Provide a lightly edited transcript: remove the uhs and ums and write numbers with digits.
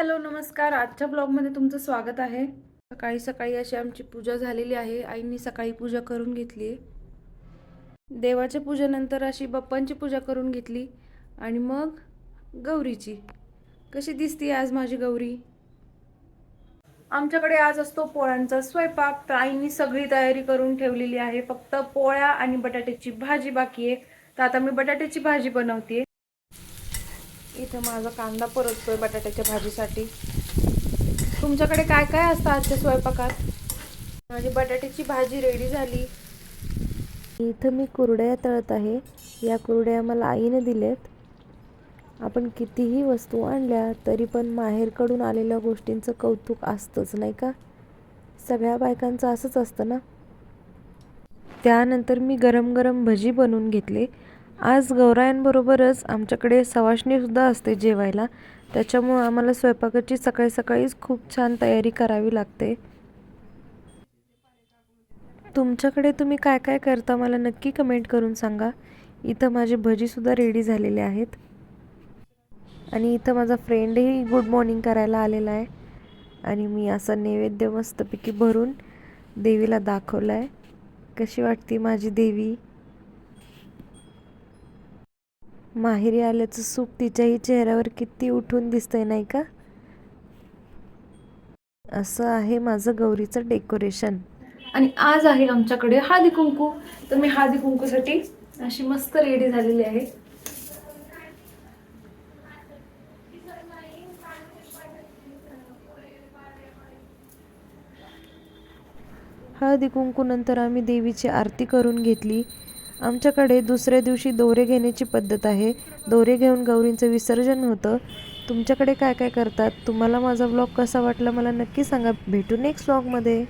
Hello नमस्कार. आजच्या ब्लॉगमध्ये तुमचं स्वागत आहे. सकाळी सकाळी अशी आमची पूजा झालेली आहे. आईंनी सकाळी पूजा करून घेतली आहे. देवाच्या पूजेनंतर अशी बाप्पांची पूजा करून घेतली आणि मग गौरीची. कशी दिसते आज माझी गौरी? आमच्याकडे आज असतो पोळ्यांचा स्वयंपाक. तर आईंनी सगळी तयारी करून ठेवलेली आहे. फक्त पोळ्या आणि बटाट्याची भाजी बाकी आहे. तर आता मी बटाट्याची भाजी बनवते. इथं माझा कांदा परततोय बटाट्याच्या भाजीसाठी. तुमच्याकडे काय काय असतं आजच्या स्वयंपाकात? माझी बटाट्याची भाजी रेडी झाली. इथं मी कुरडया तळत आहे. या कुरडया मला आईने दिलेत. आपण कितीही वस्तू आणल्या तरी पण माहेरकडून आलेल्या गोष्टींचं कौतुक असतंच, नाही का? सगळ्या बायकांचं असंच असतं ना. त्यानंतर मी गरम गरम भजी बनवून घेतले. आज गौरायांबरोबरच आमच्याकडे सवाष्णीसुद्धा असते जेवायला. त्याच्यामुळं आम्हाला स्वयंपाकाची सकाळी सकाळीच खूप छान तयारी करावी लागते. तुमच्याकडे तुम्ही काय काय करता मला नक्की कमेंट करून सांगा. इथं माझे भजीसुद्धा रेडी झालेले आहेत. आणि इथं माझा फ्रेंडही गुड मॉर्निंग करायला आलेला आहे. आणि मी असा नैवेद्य मस्तपैकी भरून देवीला दाखवला आहे. कशी वाटते माझी देवी? माहेरी आल्याचं सुख तिच्याही चेहऱ्यावर किती उठून दिसतंय, नाही का? असं आहे माझं गौरीचं डेकोरेशन. आणि आज आहे आमच्याकडे हळदी कुंकू. तर मी हळदी कुंकूसाठी अशी मस्त रेडी झालेली आहे. हळदी कुंकूनंतर आम्ही देवीची आरती करून घेतली. आमच्याकडे दुसऱ्या दिवशी दोरे घेण्याची पद्धत आहे. दोरे घेऊन गौरींचं विसर्जन होतं. तुमच्याकडे काय काय करतात? तुम्हाला माझा ब्लॉग कसा वाटला मला नक्की सांगा. भेटू नेक्स्ट ब्लॉगमध्ये.